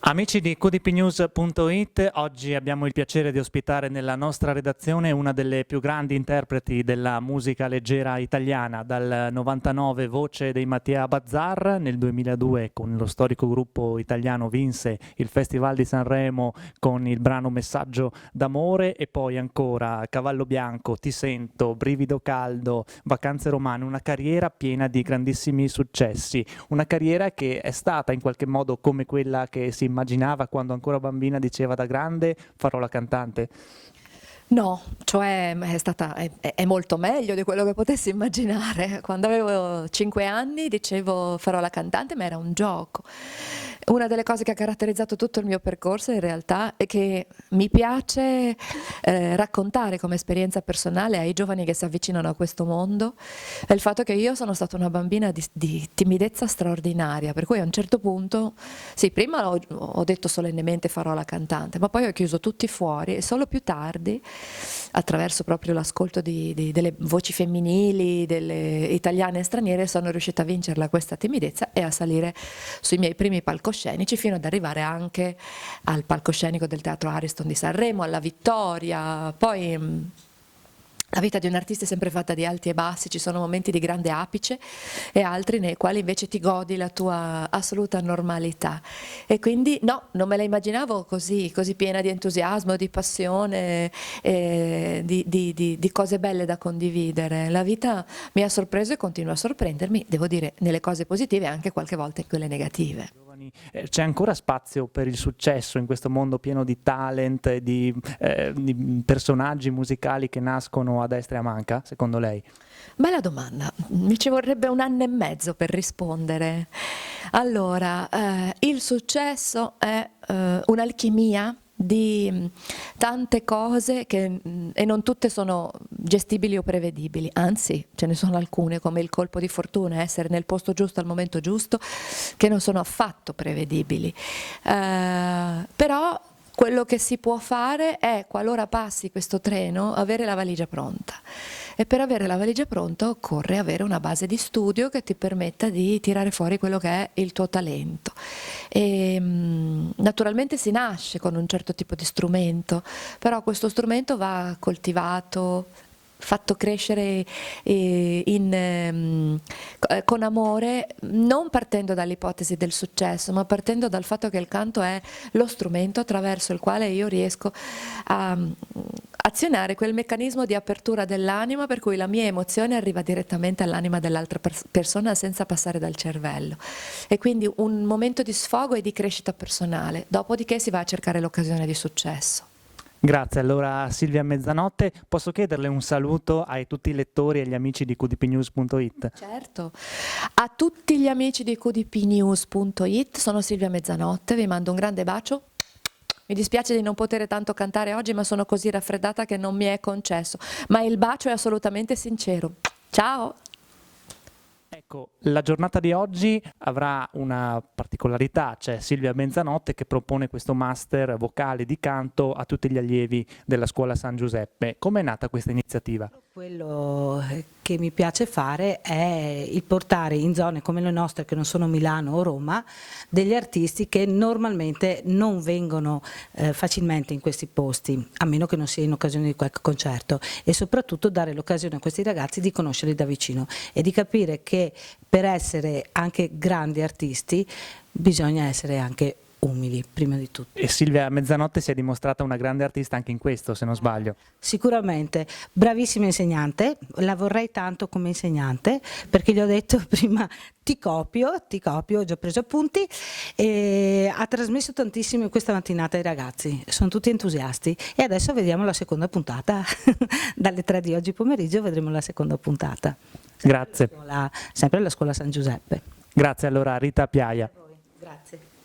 Amici di qdpnews.it, oggi abbiamo il piacere di ospitare nella nostra redazione una delle più grandi interpreti della musica leggera italiana. Dal 99 voce dei Mattia Bazzar, nel 2002 con lo storico gruppo italiano vinse il Festival di Sanremo con il brano Messaggio d'amore, e poi ancora Cavallo Bianco, Ti sento, Brivido caldo, Vacanze romane, una carriera piena di grandissimi successi, una carriera che è stata in qualche modo come quella che si immaginava quando ancora bambina, diceva da grande farò la cantante? No, cioè è molto meglio di quello che potessi immaginare. Quando avevo 5 anni dicevo farò la cantante, ma era un gioco. Una delle cose che ha caratterizzato tutto il mio percorso in realtà è che mi piace raccontare come esperienza personale ai giovani che si avvicinano a questo mondo il fatto che io sono stata una bambina di timidezza straordinaria, per cui a un certo punto, sì, prima ho detto solennemente farò la cantante, ma poi ho chiuso tutti fuori e solo più tardi, attraverso proprio l'ascolto delle voci femminili, delle italiane e straniere, sono riuscita a vincerla questa timidezza e a salire sui miei primi palcoscenici fino ad arrivare anche al palcoscenico del Teatro Ariston di Sanremo, alla vittoria. Poi la vita di un artista è sempre fatta di alti e bassi, ci sono momenti di grande apice e altri nei quali invece ti godi la tua assoluta normalità. E quindi no, non me la immaginavo così piena di entusiasmo, di passione, di cose belle da condividere. La vita mi ha sorpreso e continua a sorprendermi, devo dire, nelle cose positive e anche qualche volta in quelle negative. C'è ancora spazio per il successo in questo mondo pieno di talent e di personaggi musicali che nascono a destra e a manca, secondo lei? Bella domanda, mi ci vorrebbe 1 anno e mezzo per rispondere. Allora, il successo è un'alchimia di tante cose e non tutte sono gestibili o prevedibili, anzi ce ne sono alcune come il colpo di fortuna, essere nel posto giusto al momento giusto, che non sono affatto prevedibili. Però quello che si può fare è, qualora passi questo treno, avere la valigia pronta. E per avere la valigia pronta occorre avere una base di studio che ti permetta di tirare fuori quello che è il tuo talento. E, naturalmente si nasce con un certo tipo di strumento, però questo strumento va coltivato, fatto crescere con amore, non partendo dall'ipotesi del successo, ma partendo dal fatto che il canto è lo strumento attraverso il quale io riesco a azionare quel meccanismo di apertura dell'anima per cui la mia emozione arriva direttamente all'anima dell'altra persona senza passare dal cervello. E quindi un momento di sfogo e di crescita personale, dopodiché si va a cercare l'occasione di successo. Grazie, allora Silvia Mezzanotte, posso chiederle un saluto a tutti i lettori e agli amici di qdpnews.it? Certo, a tutti gli amici di qdpnews.it, sono Silvia Mezzanotte, vi mando un grande bacio. Mi dispiace di non poter tanto cantare oggi, ma sono così raffreddata che non mi è concesso, ma il bacio è assolutamente sincero. Ciao! Ecco, la giornata di oggi avrà una particolarità, c'è Silvia Mezzanotte che propone questo master vocale di canto a tutti gli allievi della scuola San Giuseppe. Com'è nata questa iniziativa? Quello che mi piace fare è il portare in zone come le nostre, che non sono Milano o Roma, degli artisti che normalmente non vengono facilmente in questi posti, a meno che non sia in occasione di qualche concerto, e soprattutto dare l'occasione a questi ragazzi di conoscerli da vicino e di capire che per essere anche grandi artisti bisogna essere anche umili, prima di tutto. E Silvia Mezzanotte si è dimostrata una grande artista anche in questo, se non sbaglio. Sicuramente, bravissima insegnante, la vorrei tanto come insegnante, perché gli ho detto prima ti copio, ho già preso appunti, e ha trasmesso tantissimo questa mattinata ai ragazzi, sono tutti entusiasti e adesso vediamo la seconda puntata, dalle 3 di oggi pomeriggio vedremo la seconda puntata. Grazie. Sempre alla scuola San Giuseppe. Grazie allora Rita Piaia. Grazie.